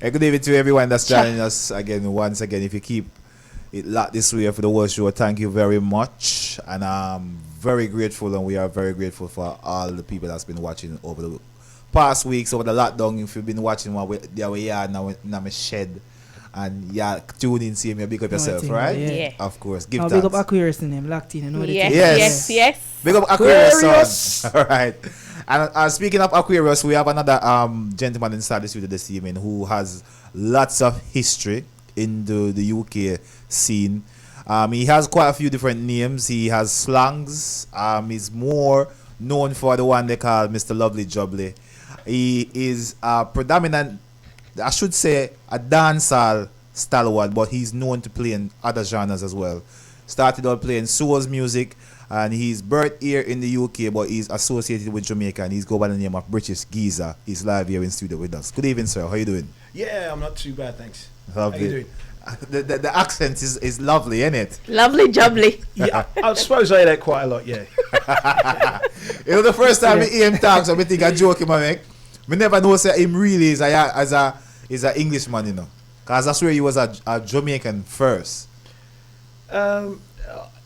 Hey, good evening to everyone that's joining us again. Once again, if you keep it locked this way for the world show, thank you very much. And I'm very grateful, and we are very grateful for all the people that's been watching over the past weeks, over the lockdown. If you've been watching while we're here now in my shed, and yeah, tune in, see me, big up yourself, right? Yeah. Of course. Give Big up Aquarius in him, locked in. You know the thing. Yes. Big up Aquarius. All right. And speaking of Aquarius, we have another gentleman inside the studio this evening who has lots of history in the UK scene. He has quite a few different names. He has slangs. He's more known for the one they call Mr. Lovely Jubbly. He is a predominant, I should say, a dancehall stalwart, but he's known to play in other genres as well. Started out playing soul music, and he's birthed here in the UK, but he's associated with Jamaica, and he's go by the name of British Geeza. He's live here in studio with us. Good evening, sir. How you doing? Yeah, I'm not too bad, thanks. Lovely. How you doing? The accent is lovely, isn't it? Lovely jubbly. Yeah, I suppose I hear that quite a lot, yeah. You know, the first time we hear him talk, so we think I joke him, I we never know say him really is a Englishman, you know. Because I swear he was a Jamaican first.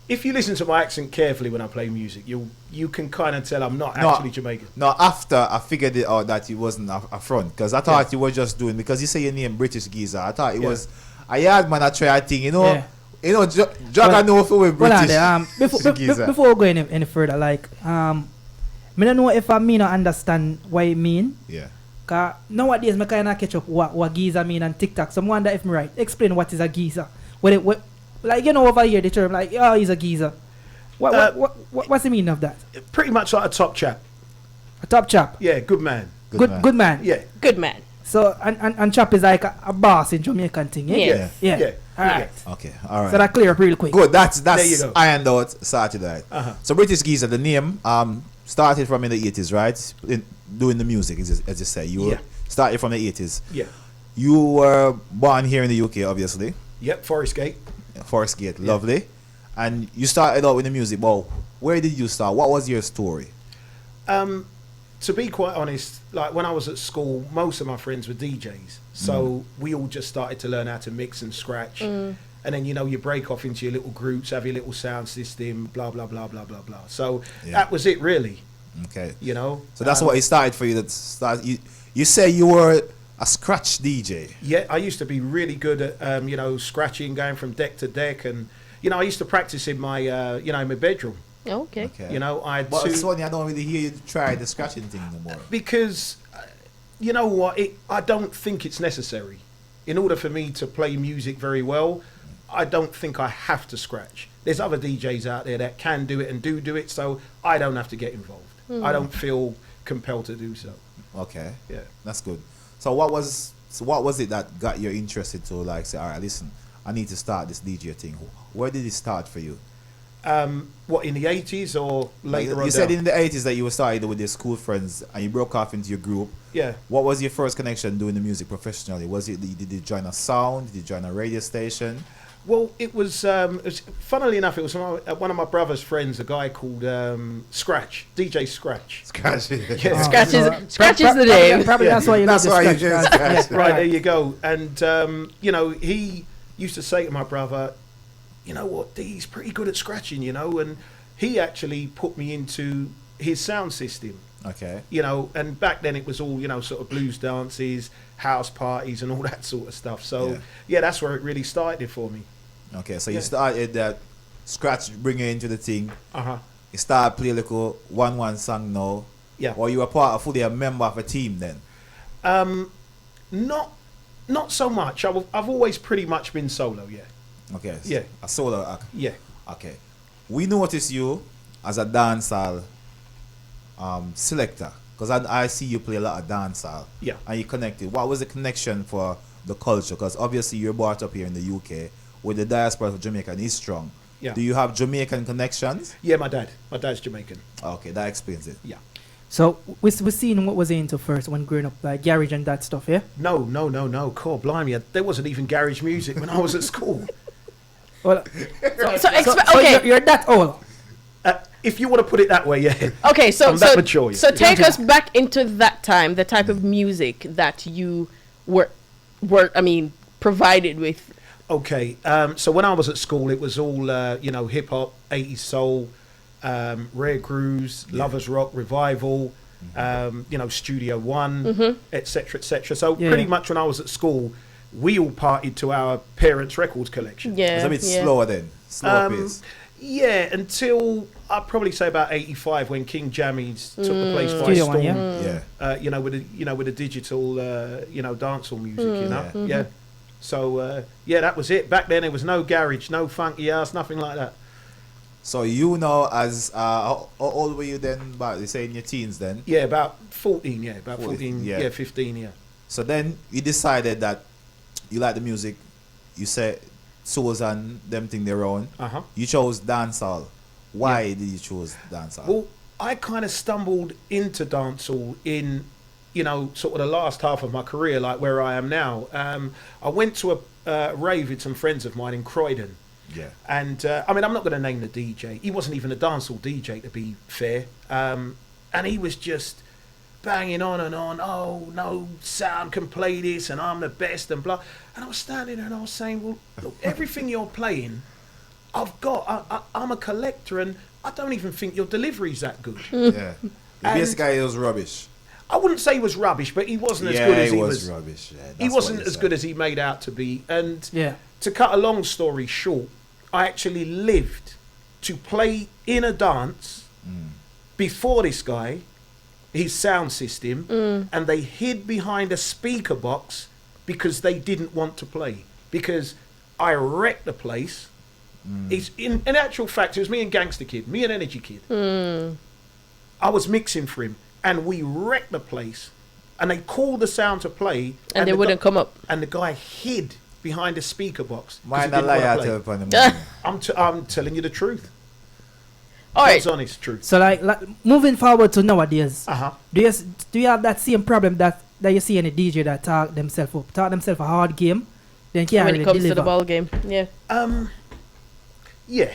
If you listen to my accent carefully when I play music, you can kind of tell I'm not actually Jamaican. No, after I figured it out that he wasn't a front, because I thought you were just doing, because you say your name British Geezer, I thought it was a yard man. I try a thing, you know. Yeah. You know, Jogga know for we British. Before we go any further, like I don't know if I mean or understand what it mean. Yeah. Cause nowadays I kind of catch up what Geezer mean on TikTok. So I wonder if I'm right. Explain what is a Geezer. What like, you know, over here the term like, oh, he's a Geezer. What's the meaning of that? Pretty much like a top chap. A top chap. Yeah, good man. Good man. Yeah. Good man. So and chap is like a boss in Jamaican thing. Yeah. Yeah. All right. Okay. All right. So that clear up real quick. Good. That's there you go. ironed out. Started right. So British Geezer, the name started from in the 80s, right? Doing the music, as you say. You started from the 80s. Yeah. You were born here in the UK, obviously. Yep, Forest Gate. Forest Gate, lovely. And you started out with the music. Well, where did you start? What was your story? To be quite honest, like when I was at school, most of my friends were DJs. So we all just started to learn how to mix and scratch. And then, you know, you break off into your little groups, have your little sound system, blah, blah, blah, blah, blah, blah. So that was it, really. Okay. You know? So that's what it started for you. You say you were a scratch DJ. Yeah, I used to be really good at, you know, scratching, going from deck to deck. And, you know, I used to practice in my, in my bedroom. Okay. You know, But it's funny, I don't really hear you try the scratching thing no more. Because, you know what, I don't think it's necessary. In order for me to play music very well, I don't think I have to scratch. There's other DJs out there that can do it and do it, so I don't have to get involved. I don't feel compelled to do so. Okay. Yeah. That's good. So what was it that got you interested to, like, say, all right, listen, I need to start this DJ thing? Where did it start for you? What, in the 80s or later on? You said in the 80s that you were started with your school friends and you broke off into your group. Yeah. What was your first connection doing the music professionally? Was it, did you join a sound? Did you join a radio station? Well, it was funnily enough, it was one of my brother's friends, a guy called Scratch, DJ Scratch. Scratch. Yeah. Scratch is the name. Probably that's why you love the you scratch. Scratch. Right, there you go. And, you know, he used to say to my brother, you know what, he's pretty good at scratching, you know, and he actually put me into his sound system. Okay. You know, and back then it was all, you know, sort of blues dances, house parties and all that sort of stuff. So, yeah that's where it really started for me. Okay, so you started that scratch, bring you into the thing. Uh-huh. You started play a little 1-1 song now. Yeah. Or you were fully a member of a team then? Not so much. I've always pretty much been solo, yeah. Okay. Yeah. A solo act. Yeah. Okay. We notice you as a dancehall selector, because I see you play a lot of dancehall. Yeah. And you connected. What was the connection for the culture? Because obviously you're brought up here in the UK, with the diaspora of Jamaica and is strong. Yeah. Do you have Jamaican connections? Yeah, my dad's Jamaican. Okay, that explains it. Yeah. So we're seeing what was he into first when growing up, like garage and that stuff, yeah? No. Cool, blimey. There wasn't even garage music when I was at school. Well, so you're that old. If you want to put it that way, yeah. Okay, so I'm that mature, yeah. so take us back into that time, the type of music that you were provided with? Okay, so when I was at school, it was all hip hop, 80s soul, rare grooves, lovers rock, revival, Studio One, etc., etc. So pretty much when I was at school, we all partied to our parents' records collection. Yeah, It's a bit slower then. Slower pace. Yeah, until I'd probably say about 85 when King Jammies took the place by Studio storm. One, yeah. Yeah. With the digital dancehall music, yeah. So that was it. Back then there was no garage, no funky house, nothing like that. So you know, as how old were you then? About you say in your teens then. Yeah, about 14. Yeah, about 14. 14, yeah. 15. Yeah. So then you decided that you like the music. You said souls and them thing their own. You chose dancehall. Why did you choose dancehall? Well, I kind of stumbled into dancehall in, sort of the last half of my career, like where I am now. I went to a rave with some friends of mine in Croydon. Yeah. And, I'm not going to name the DJ. He wasn't even a dancehall DJ, to be fair. And he was just banging on and on. Oh, no sound can play this, and I'm the best, and blah. And I was standing there and I was saying, well, look, everything you're playing, I've got. I'm a collector, and I don't even think your delivery's that good. Yeah. Basically, it was rubbish. I wouldn't say he was rubbish, but he wasn't as good as he was. Rubbish. Yeah, He wasn't as good as he made out to be. And Yeah. to cut a long story short, I actually lived to play in a dance before this guy, his sound system, and they hid behind a speaker box because they didn't want to play. Because I wrecked the place. It's in actual fact, it was me and Gangster Kid, me and Energy Kid. I was mixing for him, and we wrecked the place. And they called the sound to play, And they wouldn't come up. And the guy hid behind a speaker box. 'cause he Mind didn't lie wanna out play. upon the I'm telling you the truth. All right. God's honest truth. So like moving forward to nowadays, Uh-huh. do you have that same problem that you see in a DJ that talk themselves a hard game, then can't When really it comes deliver? to the ball game, yeah. Yeah.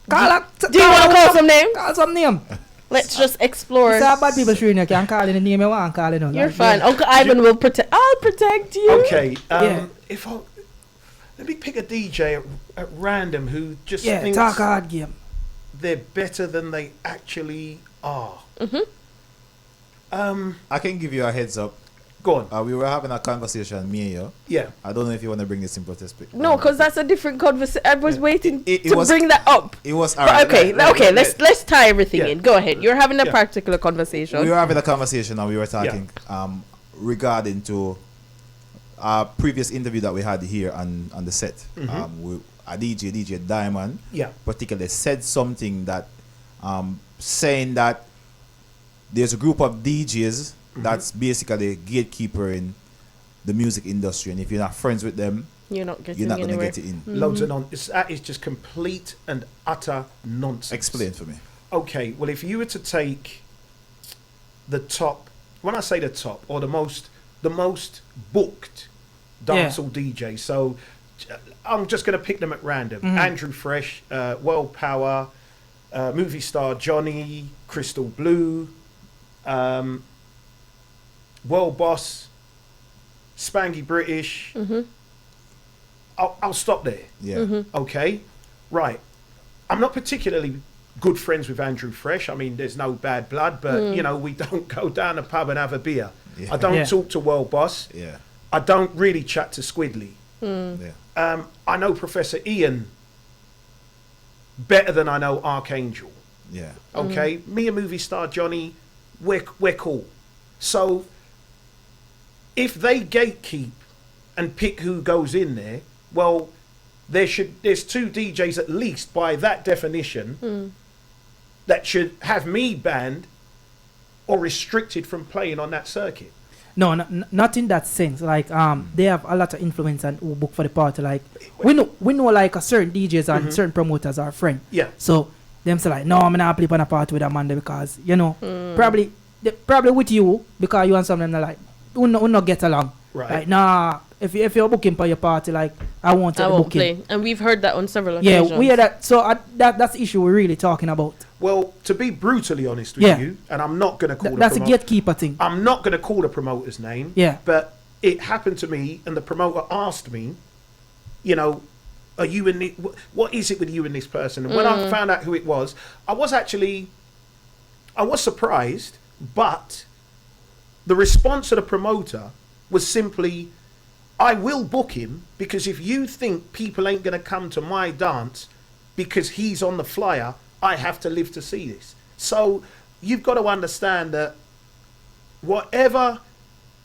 Do you want to call some names? Call some name. Let's just explore. It's bad people shooting you can call in the name you want call in. You're fine. Uncle Ivan will protect. I'll protect you. Okay. Yeah. Let me pick a DJ at random who just thinks talk a hard game. they're better than they actually are. I can give you a heads up. Go on. We were having a conversation, me and you. Yeah. I don't know if you want to bring this in protest. No, because that's a different conversation. I was waiting It to was- bring that up. It was But okay. Let's tie everything Yeah. in. Go ahead. You're having a Yeah. particular conversation. We were having a conversation and we were talking regarding to our previous interview that we had here on the set. A DJ Diamond, Yeah. particularly said something that saying that there's a group of DJs that's basically gatekeeper in the music industry, and if you're not friends with them, You're not getting you're not going to anywhere. get it in. Loads of nonsense. That is just complete and utter nonsense. Explain for me. Okay, well, if you were to take the top, when I say the top, or the most booked dancehall DJ, so I'm just going to pick them at random. Andrew Fresh, World Power, movie star Johnny, Crystal Blue, World Boss, Spangy British. I'll stop there. Yeah. Okay, right. I'm not particularly good friends with Andrew Fresh. I mean, there's no bad blood, but we don't go down the pub and have a beer. Yeah. I don't Yeah. talk to World Boss. Yeah. I don't really chat to Squidly. Yeah. I know Professor Ian better than I know Archangel. Yeah. Okay, me and movie star Johnny, we're cool. So if they gatekeep and pick who goes in there, well, there's two DJs at least by that definition that should have me banned or restricted from playing on that circuit. No, not in that sense. Like they have a lot of influence and who book for the party. Like we know like a certain DJs and certain promoters are friend. Yeah. So them say like, no, I'm not play on a party with a man there because probably with you because you and some of them are like we not get along. Right. Like nah, if you're booking for your party, like I won't take I the won't booking. play. And we've heard that on several Yeah, occasions. we hear that. So that's the issue we're really talking about. Well, to be brutally honest with Yeah. you, and I'm not going to call That's a the gatekeeper thing. I'm not going to call the promoter's name. Yeah. But it happened to me, and the promoter asked me, you know, are you in the, what is it with you and this person? And when I found out who it was, I was surprised, but the response of the promoter was simply, I will book him, because if you think people ain't going to come to my dance because he's on the flyer, I have to live to see this. So you've got to understand that whatever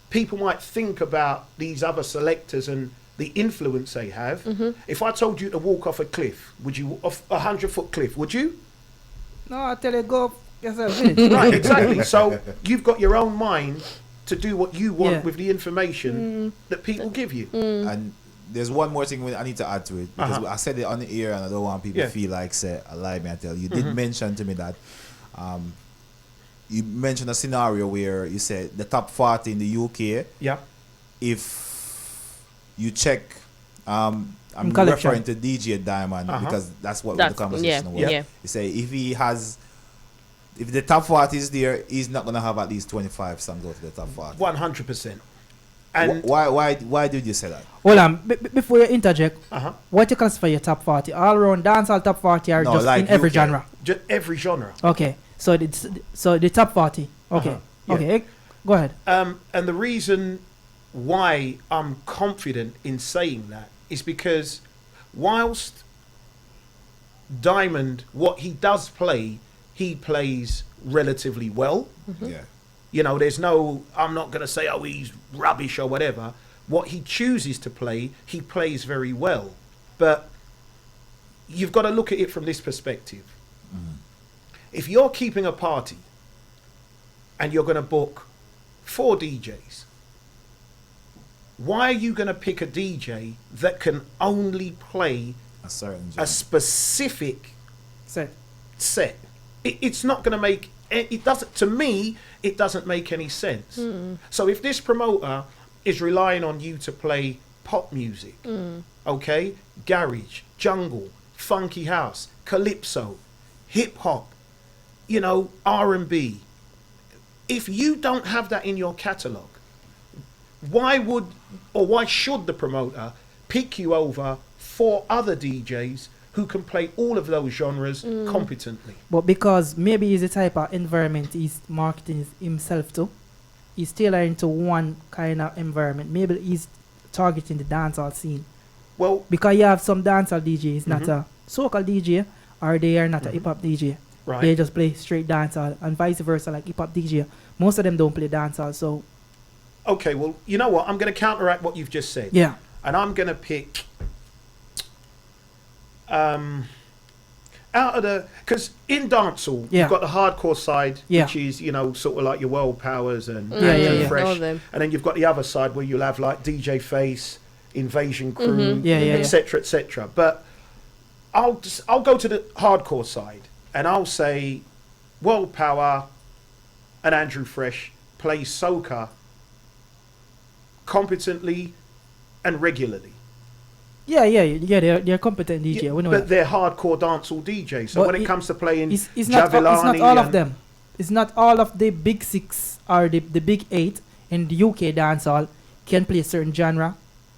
people might think about these other selectors and the influence they have, if I told you to walk off a cliff, would you, off a 100-foot cliff, would you? No, I tell you, go yourself. Finish. Right, exactly. So you've got your own mind to do what you want with the information that people give you. And there's one more thing I need to add to it, because I said it on the air and I don't want people to feel like, say, I lie, me I tell you. You did mention to me that you mentioned a scenario where you said the top 40 in the UK, if you check, I'm referring to DJ Diamond because that's what the conversation was. You say if the top 40 is there, he's not going to have at least 25 songs go to the top 40. 100%. And why did you say that? Hold on, before you interject, what you classify your top 40? All around dancehall top 40 are just like in every genre? Just every genre. Okay, so the top 40. Okay, okay, go ahead. And the reason why I'm confident in saying that is because whilst Diamond, what he does play, he plays relatively well. Yeah. You know, there's no, I'm not going to say, oh, he's rubbish or whatever. What he chooses to play, he plays very well. But you've got to look at it from this perspective. If you're keeping a party and you're going to book 4 DJs, why are you going to pick a DJ that can only play a certain a specific set? It's not going to make it doesn't, to me, it doesn't make any sense. So if this promoter is relying on you to play pop music, okay, garage, jungle, funky house, calypso, hip hop, you know, R&B, if you don't have that in your catalogue, why should the promoter pick you over 4 other DJs who can play all of those genres competently? But because maybe he's the type of environment he's marketing himself to, he's tailoring to one kind of environment. Maybe he's targeting the dancehall scene. Well, because you have some dancehall DJs, not a soca DJ, or they are not a hip hop DJ. Right. They just play straight dancehall, and vice versa, like hip hop DJ. Most of them don't play dancehall, so. Okay, well, you know what? I'm going to counteract what you've just said. Yeah. And I'm going to pick out of the, because in dancehall you've got the hardcore side, which is, you know, sort of like your World Powers and Fresh, and then you've got the other side where you'll have like DJ Face, Invasion Crew, etc., etc. But I'll go to the hardcore side and I'll say World Power and Andrew Fresh play soca competently and regularly. They're competent DJ. We know but that. they're hardcore dancehall DJs. So but when it comes to playing it's not all of them. It's not all of the big 6 or the big 8 in the UK dancehall can play a certain genre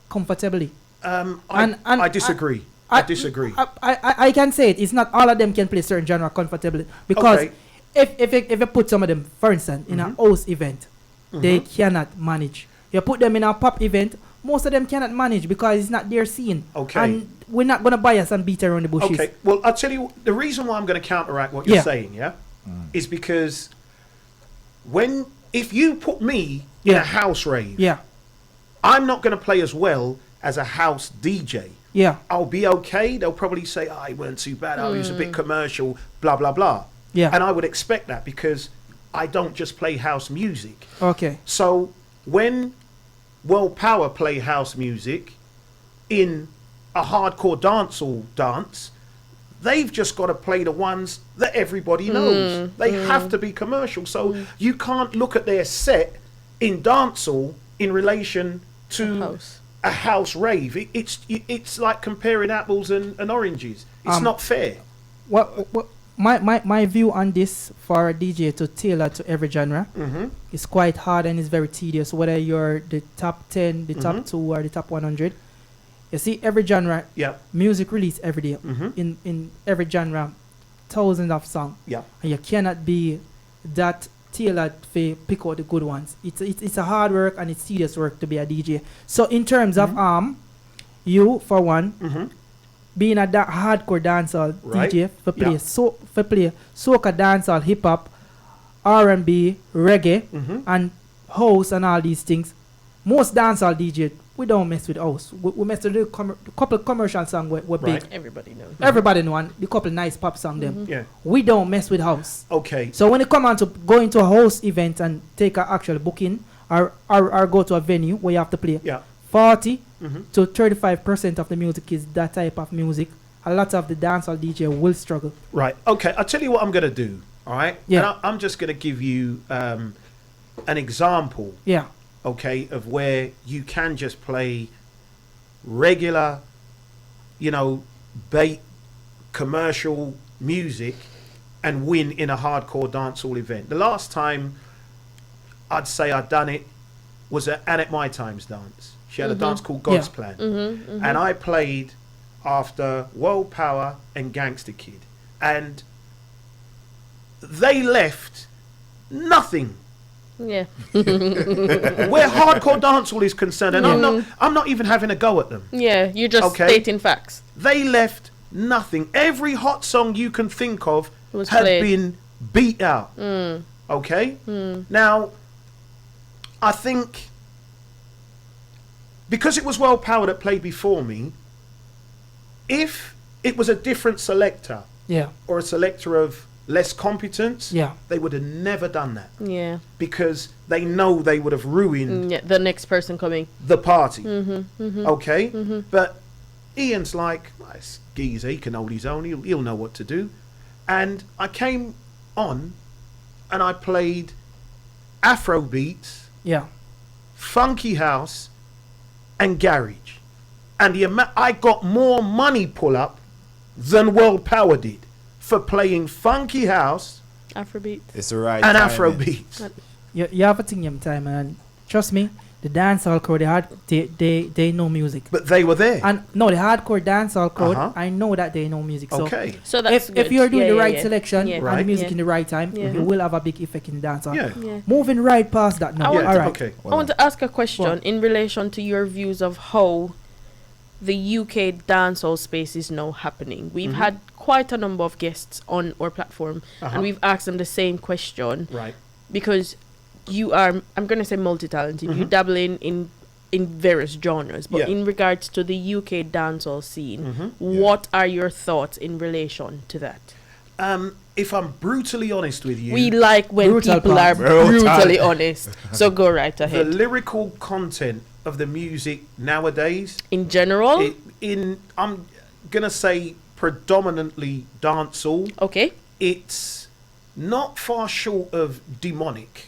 comfortably. I disagree. I disagree. I can say it. It's not all of them can play certain genre comfortably, because if you put some of them, for instance, in a house event, they cannot manage. You put them in a pop event, most of them cannot manage because it's not their scene. Okay. And we're not going to bias and beat around the bushes. Okay. Well, I'll tell you, the reason why I'm going to counteract what you're saying, is because if you put me in a house rave, I'm not going to play as well as a house DJ. Yeah. I'll be okay. They'll probably say, oh, he weren't too bad. Oh, he was a bit commercial, blah, blah, blah. Yeah. And I would expect that because I don't just play house music. Okay. So when World Power play house music in a hardcore dancehall dance, they've just got to play the ones that everybody knows. They have to be commercial. So you can't look at their set in dancehall in relation to a house rave. It's like comparing apples and oranges. It's not fair. What my view on this for a DJ to tailor to every genre is quite hard and is very tedious. Whether you're the top 10, the top 2, or the top 100, you see every genre, music release every day. In every genre, thousands of songs. Yeah. And you cannot be that tailored to pick out the good ones. It's a hard work and it's serious work to be a DJ. So in terms of you for one, being a hardcore dancehall DJ for play soca, dancehall, hip hop, R&B, reggae, and house and all these things. Most dancehall DJ, we don't mess with house. We mess with the couple commercial songs we're big. Everybody knows. Everybody know one. The couple nice pop song them. Yeah. We don't mess with house. Okay. So when it come on to go into a house event and take an actual booking or go to a venue where you have to play, 40 to 35% of the music is that type of music. A lot of the dancehall DJ will struggle. Right. Okay. I'll tell you what I'm going to do. All right. Yeah. And I'm just going to give you an example. Yeah. Okay, of where you can just play regular, bait commercial music and win in a hardcore dancehall event. The last time I'd say I'd done it was at Annette My Time's dance. She had a dance called God's Plan. And I played after World Power and Gangster Kid. And they left nothing. Yeah. Where hardcore dancehall is concerned, and I'm not even having a go at them. Yeah, you're just stating facts. They left nothing. Every hot song you can think of had played. been beat out. Okay? Now, I think because it was World Power that played before me, if it was a different selector or a selector of less competence, they would have never done that. Yeah. Because they know they would have ruined the next person coming. The party. Okay? But Ian's like, well, it's Geeza, he can hold his own, he'll know what to do. And I came on and I played Afro beats, funky house, and garage. And I got more money pull up than World Power did for playing funky house, Afrobeat, it's the right and timing. Afro beats. You have a thing in time, and trust me, the dancehall crowd, they know music. But they were there. And no, the hardcore dancehall crowd, I know that they know music. Okay. So that's if you're doing the right selection and Right. the music in the right time, you will have a big effect in dancehall. Yeah. Moving right past that now. I want All right. Okay. I want to ask a question in relation to your views of how the UK dancehall space is now happening. We've had quite a number of guests on our platform, and we've asked them the same question. Right. Because you are, I'm going to say multi-talented. You dabble in various genres, but in regards to the UK dancehall scene, what are your thoughts in relation to that? If I'm brutally honest with you, We like when Brutal people are parts. brutally honest. So go right the ahead. lyrical content of the music nowadays, In general, I'm gonna say predominantly dancehall. okay. It's not far short of demonic.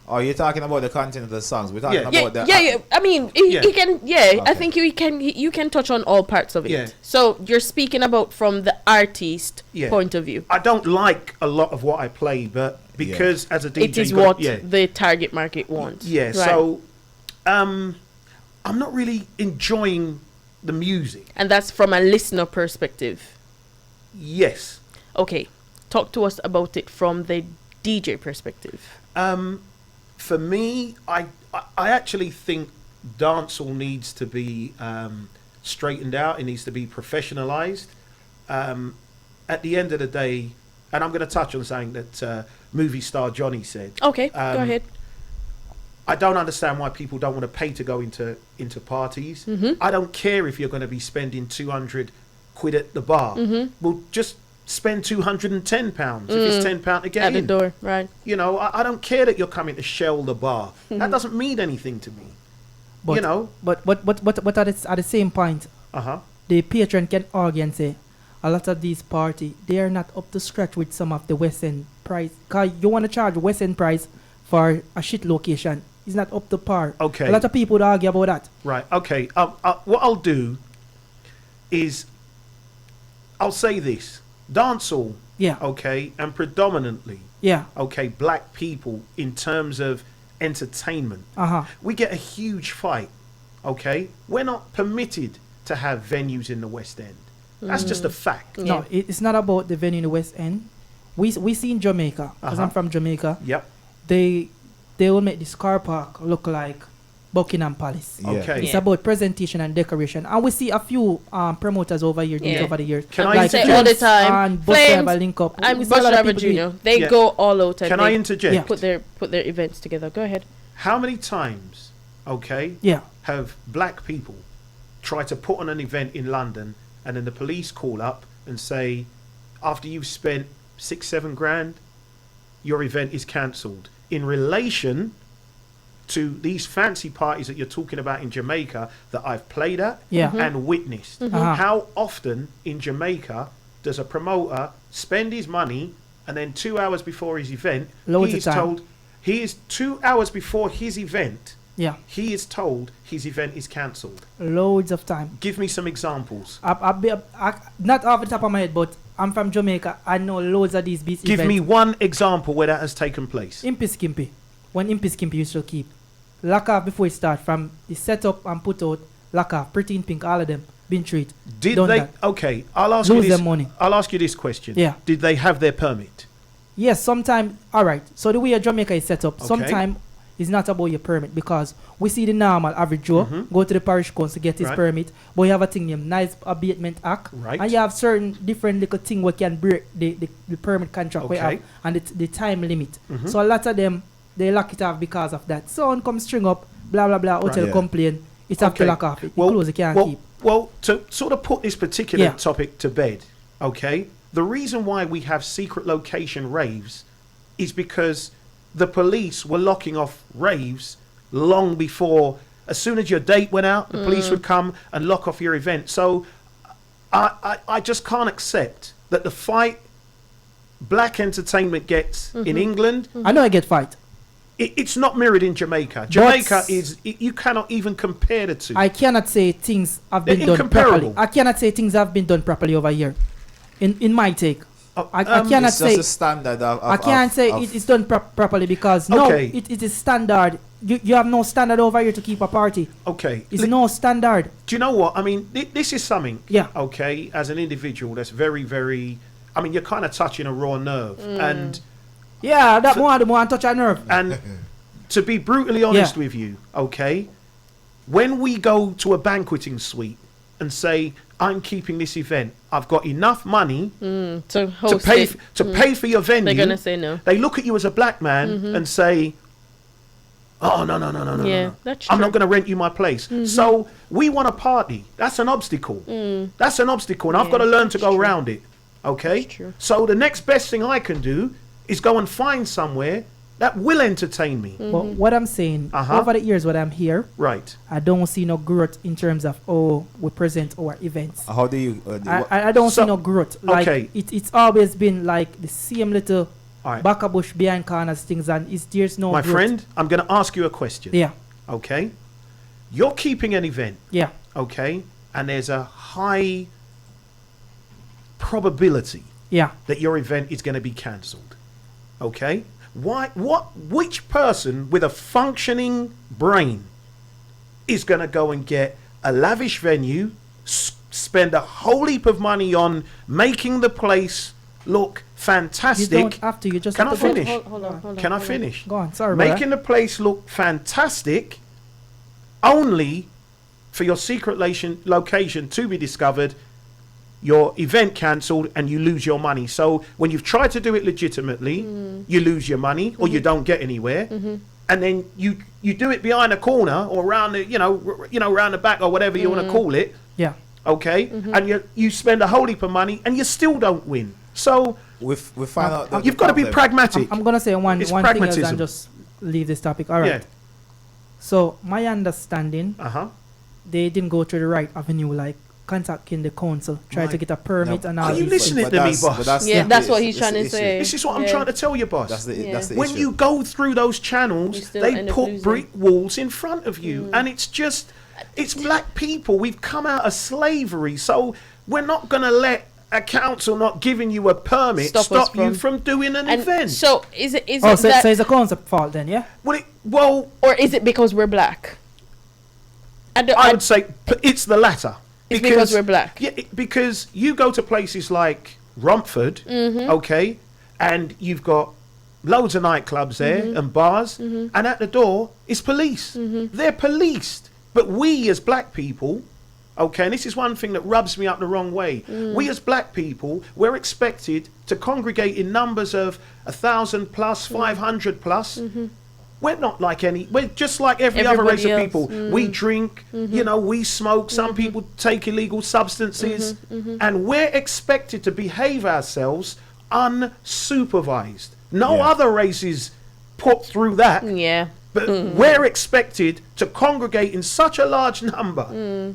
Oh, you're talking about the content of the songs. We're talking Yeah, about the yeah. I mean, he can. Yeah, I Okay. think you can touch on all parts of it. Yeah. So you're speaking about from the artist point of view. I don't like a lot of what I play, but because as a DJ, It is what the target market wants. Yeah. Right. So, I'm not really enjoying the music. And that's from a listener perspective. Yes. Okay, talk to us about it from the DJ perspective. For me, I actually think dancehall needs to be straightened out. It needs to be professionalized. At the end of the day, and I'm going to touch on something that movie star Johnny said. Okay, go ahead. I don't understand why people don't want to pay to go into parties. I don't care if you're going to be spending 200 quid at the bar. Well, just spend £210 if it's £10 to get At in. the door, right. You know, I don't care that you're coming to shell the bar. That doesn't mean anything to me. But, you know. But at the same point, the patron can argue and say, a lot of these parties, they are not up to scratch with some of the West End price. Because you want to charge West End price for a shit location. It's not up to par. Okay. A lot of people would argue about that. Right. Okay. What I'll do is I'll say this. Dancehall Yeah. Okay, and predominantly, Yeah. okay, black people in terms of entertainment, we get a huge fight. Okay, we're not permitted to have venues in the West End. That's just a fact. No, it's not about the venue in the West End. We see in Jamaica, because I'm from Jamaica. Yep. They will make this car park look like Buckingham Palace. Yeah. Okay. It's about presentation and decoration, and we see a few promoters over here doing it over the years. Can I like say all the time? And Bus Driver Link Up. And We see Bus a lot of Driver people doing Junior, it. they Yeah. go all out. And Can I interject? Yeah. put their events together. Go ahead. How many times, okay, Yeah. have black people tried to put on an event in London and then the police call up and say, after you've spent 6-7 grand, your event is cancelled in relation to these fancy parties that you're talking about in Jamaica that I've played at and witnessed. How often in Jamaica does a promoter spend his money and then 2 hours before his event, Loads he of is time. told, he is 2 hours before his event, Yeah. he is told his event is cancelled. Loads of time. Give me some examples. Not off the top of my head, but I'm from Jamaica. I know loads of these beats. Give me one example where that has taken place. Impy Skimpy. When Impy Skimpy used to keep. Lock off before it start. From the setup and put out, lock off, Pretty in Pink, all of them. Been treat. Did Done they? that. Okay, I'll ask Lose you this. their money. I'll ask you this question. Yeah. Did they have their permit? Yes, sometimes. Alright. So the way Jamaica is set up, Okay. sometimes it's not about your permit, because we see the normal average Joe go to the parish council to get his Right. permit, but you have a thing named Nice Abatement Act, Right. and you have certain different little thing where can break the permit contract we Okay. have, and the time limit. So a lot of them, they lock it off because of that. Someone come string up, blah blah blah, hotel Yeah. complain, it's have to lock off. It close, it can't well, keep. Well, to sort of put this particular Yeah. topic to bed, okay, the reason why we have secret location raves is because the police were locking off raves long before. As soon as your date went out, the police would come and lock off your event. So I just can't accept that the fight black entertainment gets in England, I know I get fight. it's not mirrored in Jamaica. Jamaica you cannot even compare the two. I cannot say things have They're been done incomparable. properly. I cannot say things have been done properly over here. In my take. I cannot It's say just a standard of I can't say it's done properly, because no, Okay. it is standard. You have no standard over here to keep a party. Okay. It's no standard. Do you know what? I mean, this is something, Yeah. okay, as an individual that's very, very, I mean, you're kind of touching a raw nerve. And Yeah, that more touch a nerve. and to be brutally honest Yeah. with you, okay, when we go to a banqueting suite and say, I'm keeping this event, I've got enough money To to host pay it. pay for your venue. They're gonna say no. They look at you as a black man and say, oh, no. Yeah, that's I'm true. not going to rent you my place. So we want a party. That's an obstacle. That's an obstacle. And I've got to learn to go around it. Okay? That's true. So the next best thing I can do is go and find somewhere that will entertain me. But what I'm saying, over the years what I'm here, Right. I don't see no growth in terms of we present our events. How do you? I don't So- see no growth. Like okay. it's always been like the same little All right. back a bush behind corners things, and there's no My growth. friend, I'm going to ask you a question. Yeah, Okay? You're keeping an event. yeah, Okay? And there's a high probability yeah. that your event is going to be cancelled. Okay? Which person with a functioning brain is going to go and get a lavish venue, spend a whole heap of money on making the place look You fantastic? don't have to. You just Can have I to go- finish? Hold on. Can I finish? Go on. Sorry, brother. Making the place look fantastic only for your secret location to be discovered, your event cancelled, and you lose your money. So when you've tried to do it legitimately, you lose your money or you don't get anywhere. And then you do it behind a corner or around the around the back or whatever you want to call it. Yeah. Okay, and you spend a whole heap of money and you still don't win. So we find out that you've got to be pragmatic. I'm gonna say one It's thing else pragmatism. and just leave this topic. All right. Yeah. So my understanding, they they didn't go through the right avenue, like contacting the council, try to get a permit and all. Are you these listening things. to me, boss? Yeah, that's what he's trying to issue. say. This is what I'm Yeah. trying to tell you, boss. That's the Yeah. that's the When issue. you go through those You channels, still they end up put losing. brick walls in front of you, and it's black people. We've come out of slavery, so we're not gonna let a council not giving you a permit stop you from doing an event. So is it so that, it's a concept fault then, yeah? Well, or is it because we're black? I would say it's the latter. It's because we're black. Yeah, because you go to places like Romford, okay, and you've got loads of nightclubs there and bars, and at the door is police. They're policed. But we as black people, okay, and this is one thing that rubs me up the wrong way. We as black people, we're expected to congregate in numbers of 1,000 plus, 500 plus. We're not like we're just like every other race of people. We drink, you know, we smoke, some people take illegal substances, and we're expected to behave ourselves unsupervised. No other races put through that. Yeah. But we're expected to congregate in such a large number,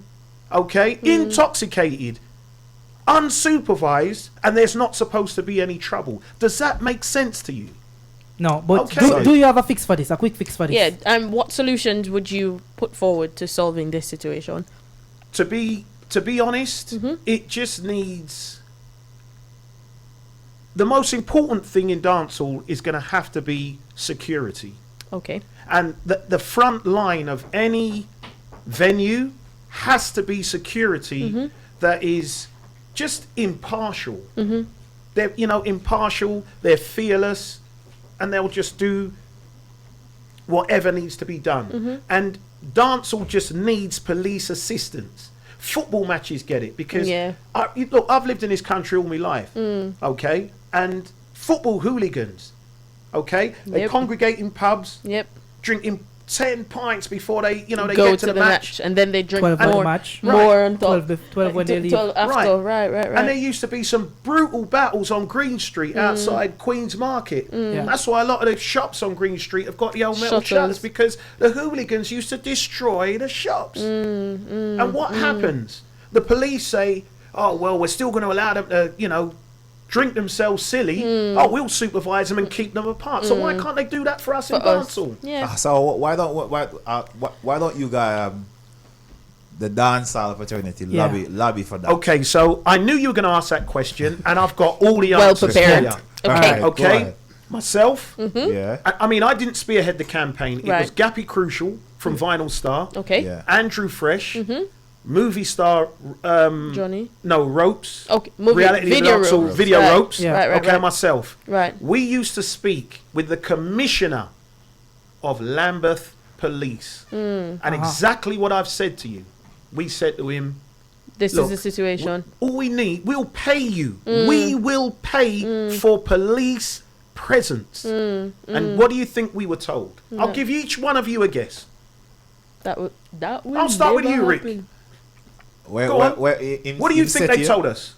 okay, intoxicated, unsupervised, and there's not supposed to be any trouble. Does that make sense to you? No, but Okay. do you have a fix for this? A quick fix for this? Yeah. And what solutions would you put forward to solving this situation? To be honest, it just needs. The most important thing in dancehall is going to have to be security. Okay. And the front line of any venue has to be security that is just impartial. They're, impartial, they're fearless, and they'll just do whatever needs to be done. And dancehall just needs police assistance. Football matches get it because look, I've lived in this country all my life, okay, and football hooligans, okay, they congregate in pubs, drinking 10 pints before they they go get to the match, and then they drink 12 more, match. more on top. 12 when they leave. 12 after, right. And there used to be some brutal battles on Green Street outside Queen's Market. Yeah. That's why a lot of the shops on Green Street have got the old metal shutters, because the hooligans used to destroy the shops. And what happens? The police say, oh, well, we're still going to allow them to, drink themselves silly. Oh, we'll supervise them and keep them apart. So why can't they do that for us in dancehall? Yeah. So why don't you guys the dancehall fraternity lobby for that? Okay, so I knew you were going to ask that question, and I've got all the Well answers prepared. for you. Okay. Okay. Myself, Yeah. I mean, I didn't spearhead the campaign. It was Gappy Crucial from Vinyl Star, Okay. Yeah. Andrew Fresh, movie star, Johnny. no, Ropes. Okay. Movie. Reality Video Ropes. ropes. Video Right. Ropes. Yeah. Right. Okay, myself. Right. We used to speak with the commissioner of Lambeth Police. And exactly what I've said to you. We said to him, This look, is the situation. all we need, we'll pay you. We will pay for police presence. And what do you think we were told? I'll give each one of you a guess. That will I'll start with never you, Rick. happen. Go on. What do you think they told us?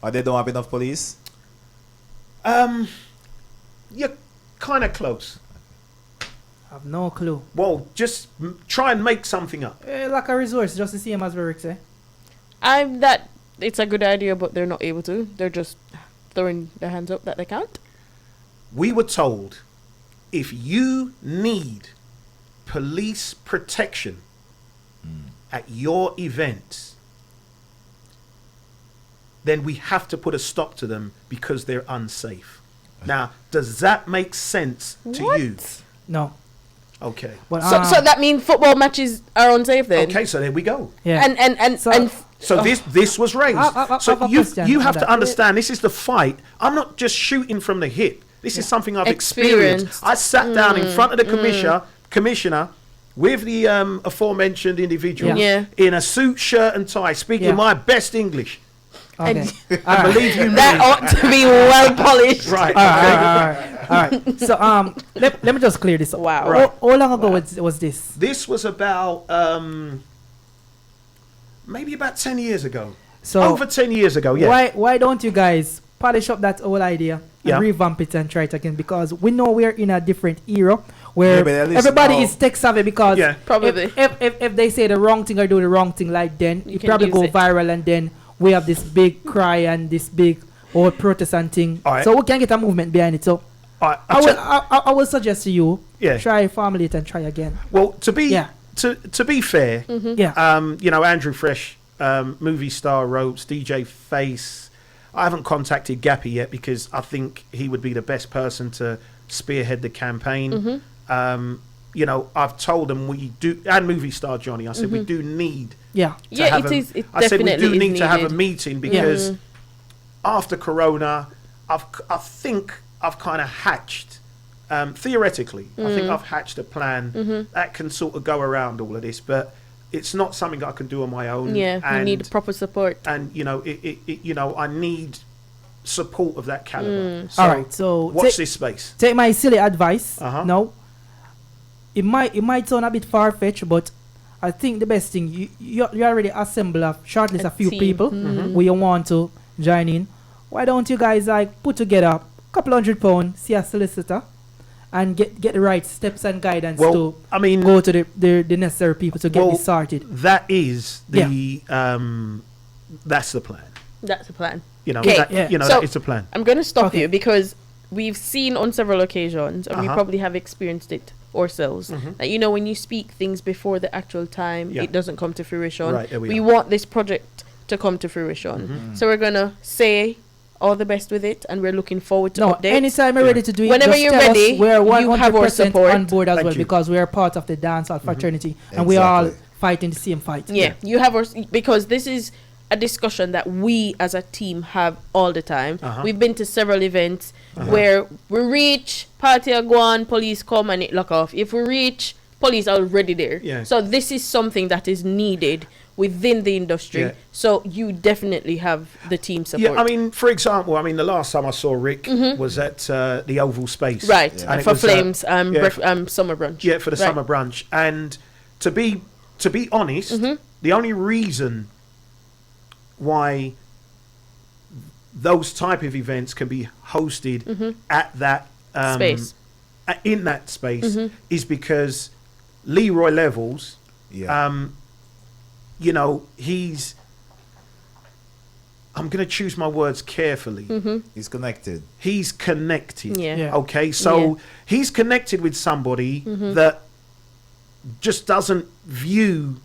Or they don't have enough police? You're kind of close. I have no clue. Well, just try and make something up. Like a resource, just the same as Rick say. It's a good idea, but they're not able to. They're just throwing their hands up that they can't. We were told if you need police protection at your events, then we have to put a stop to them because they're unsafe. Now, does that make sense to you? No. Okay. But, So that means football matches are unsafe then. Okay, so there we go. yeah. So this was raised. So I've a you question have on to that. understand, this is the fight. I'm not just shooting from the hip. This is something I've experienced. Experienced. I sat down in front of the commissioner with the aforementioned individual Yeah. in a suit, shirt and tie, speaking my best English. Okay. I believe you That me. ought to be well polished. Right. All right. So let me just clear this up. Wow. Right. How long ago was this? This was about maybe about 10 years ago. So Over 10 years ago, yeah. why don't you guys polish up that whole idea and revamp it and try it again? Because we know we're in a different era where Yeah, but at least everybody now- is tech savvy. Because Probably. if they say the wrong thing or do the wrong thing, like then You it can probably use go it. viral, and then we have this big cry and this big old protestant thing. All right. So we can get a movement behind it. So I I will suggest to you, Yeah. try formulate and try again. Well, to be Yeah. to be fair, Yeah. Andrew Fresh, movie star Ropes, DJ Face, I haven't contacted Gappy yet because I think he would be the best person to spearhead the campaign. You know, I've told them we do, and movie star Johnny, I said we do need Yeah. to have it is. It I said we definitely do is need to have a needed. meeting because after Corona, I think I've kind of hatched, theoretically, I think I've hatched a plan that can sort of go around all of this, but it's not something I can do on my own. Yeah, and, we need proper support. and you know, you know, I need support of that caliber. So All right, so watch this space. take my silly advice. Uh-huh. No, it might sound a bit far fetched, but I think the best thing you already assemble a shortlist A a few team. people who you want to join in. Why don't you guys like put together a couple £100, see a solicitor, and get the right steps and guidance Well, to I mean, go to the necessary people to get well, this sorted. that is the that's the plan. That's the plan. You know, Okay. that, Yeah. you know, So- that is the plan. I'm going to stop Okay. you because we've seen on several occasions, and we probably have experienced it ourselves, that, you know, when you speak things before the actual time, Yeah. it doesn't come to fruition. Right, there we We are. want this project to come to fruition. So we're going to say all the best with it, and we're looking forward to No, updates. anytime you're ready to do it, Whenever just you're tell us. ready, We're you have our 100% support. on board as Thank well you. because we are part of the dancehall fraternity and we are all Exactly. fighting the same fight. Yeah, you have our, because this is a discussion that we as a team have all the time. We've been to several events where we reach, party are gone, police come and it lock off. If we reach, police are already there. Yeah. So this is something that is needed within the industry. Yeah. So you definitely have the team support. Yeah, I mean, for example, I mean, the last time I saw Rick was at the Oval Space. right, And it for was, Flames, yeah, summer brunch. Yeah, for the Right. summer brunch. And to be honest, the only reason why those type of events can be hosted at that Space. in that space is because Leroy Levels, Yeah. you know, I'm going to choose my words carefully. He's connected. He's connected. Yeah. Yeah. Okay, so he's connected with somebody that just doesn't view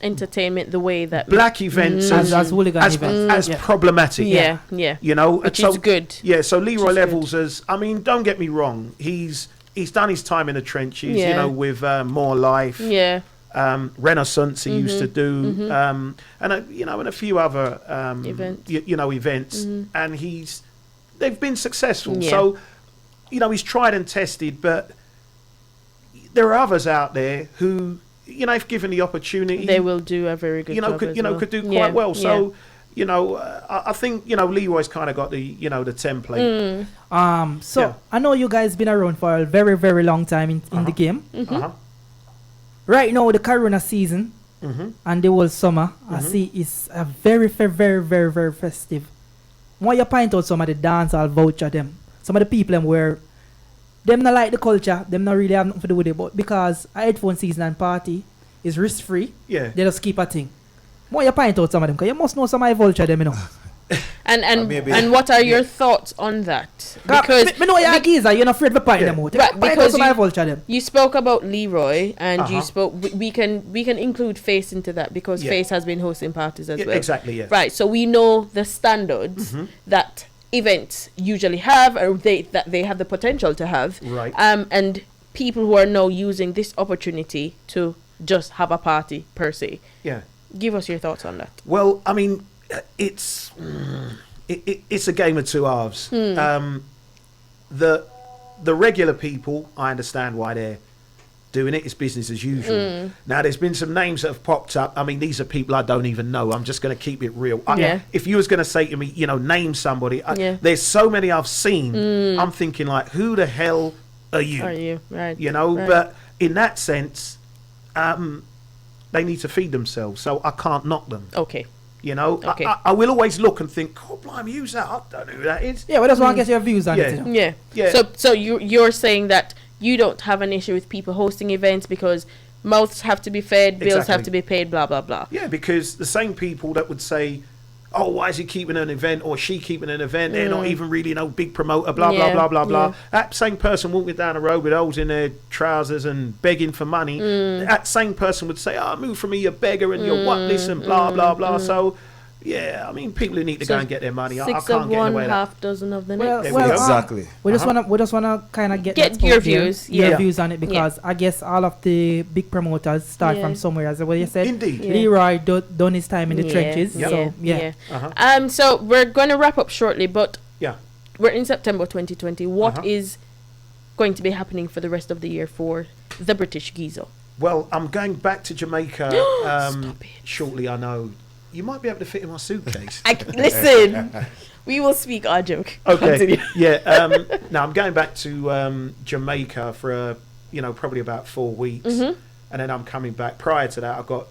Entertainment the way that black events As hooligan events. as Yeah. problematic. yeah, yeah. You know, Which so, is good. Yeah, so Leroy is Levels has, I mean, don't get me wrong, he's done his time in the trenches, you Yeah. know, with More Life, Yeah. Renaissance he used to do, and you know, and a few other Events. you know, events, and they've been successful. Yeah. So, you know, he's tried and tested, but there are others out there who, you know, if given the opportunity, They will do a very good you know, job could as you know well. could do quite Yeah, well. So, yeah. you know, I think, you know, Leroy's kind of got the, you know, the template. So Yeah. I know you guys been around for a very, very long time in the game. Uh-huh. Right now, the Corona season and the whole summer, I see it's a very, very, very, very, very festive. When you point out some of the dancehall voucher them, some of the people them where them not like the culture, them not really have nothing to do with it, but because a headphone season and party is risk free, Yeah. they just keep a thing. When you point out some of them, because you must know some of the vulture them, you know. Maybe. And what are your thoughts on that? Because me know you're a geezer, you're not afraid to point them out. Right, Point out because some of you- the vulture them. you spoke about Leroy, and you Uh-huh. spoke. We can include Face into that because Yeah. Face has been hosting parties as Yeah, well. exactly, yeah. Right. So we know the standards that events usually have, or that they have the potential to have. Right. And people who are now using this opportunity to just have a party per se. Yeah. Give us your thoughts on that. Well, I mean, it's it's a game of two halves. The regular people, I understand why they're doing it. It's business as usual. Now, there's been some names that have popped up. I mean, these are people I don't even know. I'm just going to keep it real. Yeah. If you was going to say to me, you know, name somebody, Yeah. there's so many I've seen. I'm thinking like, who the hell are you? Are you right? You know, right. but in that sense, they need to feed themselves. So I can't knock them. Okay. You know, Okay. I will always look and think, oh, blimey, use that. I don't know who that is. Yeah, we just want to get your views on Yeah. it, you know. Yeah. Yeah. So you're saying that you don't have an issue with people hosting events because mouths have to be fed, bills have Exactly. to be paid, blah blah blah. Yeah, because the same people that would say, oh, why is he keeping an event or she keeping an event? They're not even really no big promoter, blah, Yeah, blah, blah, blah, blah. yeah. That same person walking down the road with holes in their trousers and begging for money, that same person would say, oh, move from me, you beggar, and you want this and blah, blah, blah. So, Yeah, I mean, people who need to So go and get their money. I Six can't of get in one, the way of that. half dozen of the Well, next. There we go. Exactly. We just wanna kind of Get that your out there, views, your yeah. views on it, because I guess all of the big promoters start Yeah. from somewhere, as what you said. Indeed. Yeah. Leroy done his time in the Yeah, trenches, Yep. so yeah. Uh-huh. So we're going to wrap up shortly, but Yeah. we're in September 2020. What Uh-huh. is going to be happening for the rest of the year for the British Geeza? Well, I'm going back to Jamaica Stop it. shortly, I know. You might be able to fit in my suitcase. Listen, we will speak our joke. Okay. Continue. Yeah. Now I'm going back to Jamaica for probably about 4 weeks, Mhm. and then I'm coming back. Prior to that, I've got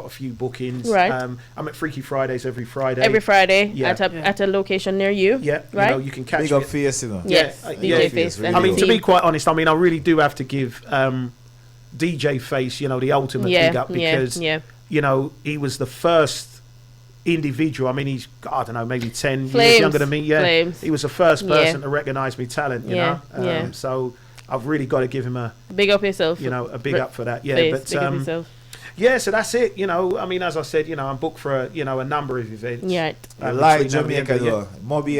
a few bookings. Right. I'm at Freaky Fridays every Friday. Every Friday Yeah. at a location near you. Yeah. Right? You can catch Big me. up face, you know. Yes, Yeah, DJ yeah. Face. I and I mean, the to be team. quite honest, I really do have to give DJ Face, the ultimate big up, because he was the first individual. I mean, he's, I don't know, maybe 10 Flames. years younger than me. Yeah, Flames. he was the first Yeah. person to recognise me talent. You Yeah, know, yeah. So I've really got to give him a Big up yourself. a big up for that. Yeah, Face, but big up yourself. yeah, so that's it. I mean, as I said, I'm booked for a number of events. Yeah. I like between now and the end Jamaica of the year. though. Moby,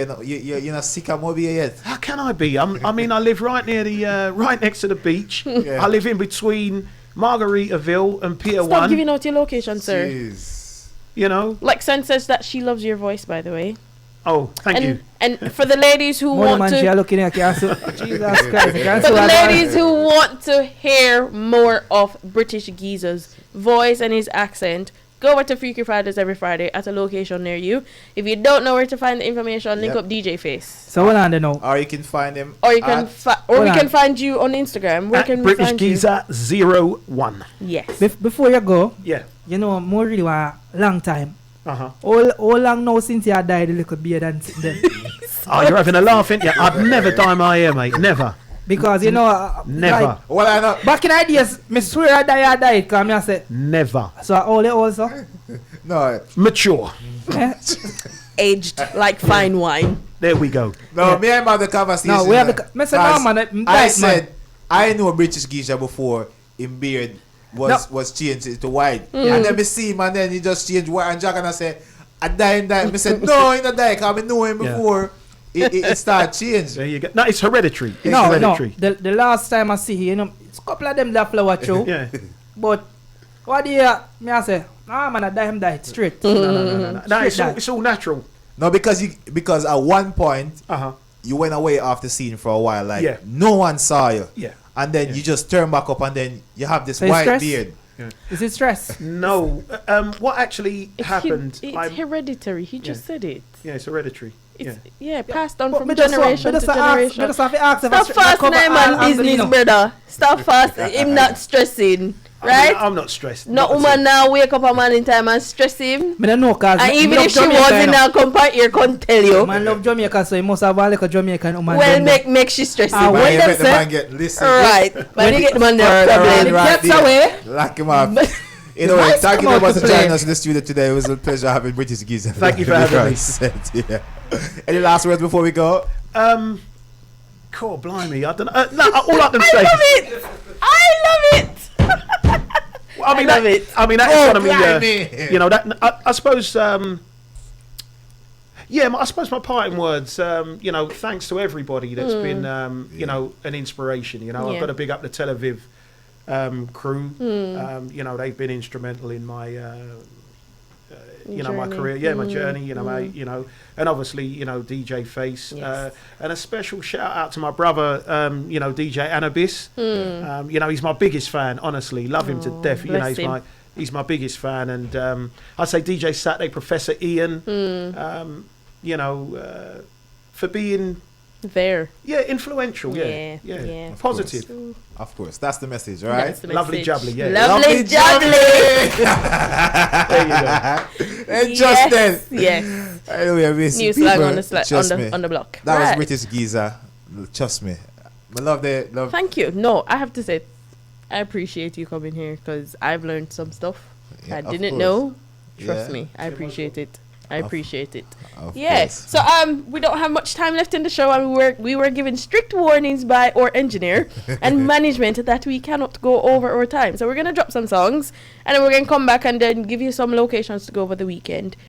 you're not sick of Moby yet. How can I be? I mean, I live right near the right next to the beach. Yeah. I live in between Margaritaville and Pier Stop 1. giving out your location, sir. Jeez. Lexan says that she loves your voice, by the way. Oh, thank you. And for the ladies who More want man, she to, are looking at you, so Jesus Christ, I can't for see the what I- ladies who want to hear more of British Geeza's voice and his accent, go over to Freaky Fridays every Friday at a location near you. If you don't know where to find the information, link Yep. up DJ Face. So what on the know? Or you can find him. Or you can we Hold on. can find you on Instagram. Where At can we British find you? Geeza 01. Yes. Before you go, Yeah. more really want a long time. Uh-huh. How long now since you died a little beard and then? Oh, you're having a laugh, ain't you? I'd never dye my hair, mate. Never. Because Never. like, Well, I know. back in the days, I swear I died, because I said, Never. so all it also. No, Mature. Eh? Aged like fine wine. There we go. no. Yeah. Me and my the conversation. No, we have like, the. I said, no, as man. I said I know British Geisha before in beard was changed to white, and then me see him, and then he just changed white. And Jack and I said, I die. I said, no, he not die. Cause I know him Yeah. before it started change. There you go. No, it's hereditary. It's No. hereditary. The last time I see him, it's a couple of them that flower show. Yeah. But what do you? Me I say, man, I died straight. No, no, Straight it's all natural. No, because at one point Uh-huh. you went away off the scene for a while, like Yeah. no one saw you, Yeah. and then you just turn back up, and then you have this So you white stress? beard. Is it stress? No. What actually happened? It's hereditary. He just said it. Yeah, it's hereditary. It's, Yeah. passed on But from me just generation to generation. Me just have to ask if Stop I fast cover name all and business, Angelino. brother. Stop fast. Him not stressing, right? I'm not stressed. No Not at woman all. now wake up a man in time and stress him. Me don't know, cause And me even love if she Jamaica, was you in know. a compare here, can't tell you. Man love Jamaica, so he must have a little Jamaican woman. Well, down there. make she stress Ah, him. when What Man, them let the man say? get listen. Right. But you get the man there Right, problem. right Gets away. Lock him up. But- Anyway, Nice thank you come very out much to for play. joining us in the studio today. It was a pleasure having British Geezer. Thank you for having me. Yeah. Any last words before we go? God, blimey. I don't know. No, all I can I say love is, it. I love it. I mean, I love that, it. I mean, that Oh, is one of me. blimey. That I suppose. I suppose my parting words. Thanks to everybody that's been, an inspiration. I've Yeah. got to big up the Tel Aviv crew. They've been instrumental in my, my Journey. career. Yeah, my journey. And obviously, DJ Face. Yes. And a special shout out to my brother, DJ Anubis. He's my biggest fan. Honestly, love him to death. Bless him. He's my biggest fan, and I'd say DJ Saturday, Professor Ian, for being influential, Yeah. positive. Of course, that's the message, all right? That's the Lovely message. jubbly, yeah. Lovely jubbly. There you go. And Justin. Yes. Anyway, we see New slang people, on the trust me. on the block. That was Right. British Geezer. Trust me. I love the love. Thank you. No, I have to say, I appreciate you coming here because I've learned some stuff Yeah, I of didn't course. know. Trust Yeah. me, I appreciate it. I appreciate it. Of Yeah. course. So we don't have much time left in the show, and we were given strict warnings by our engineer and management that we cannot go over our time. So we're gonna drop some songs, and then we're gonna come back and then give you some locations to go over the weekend.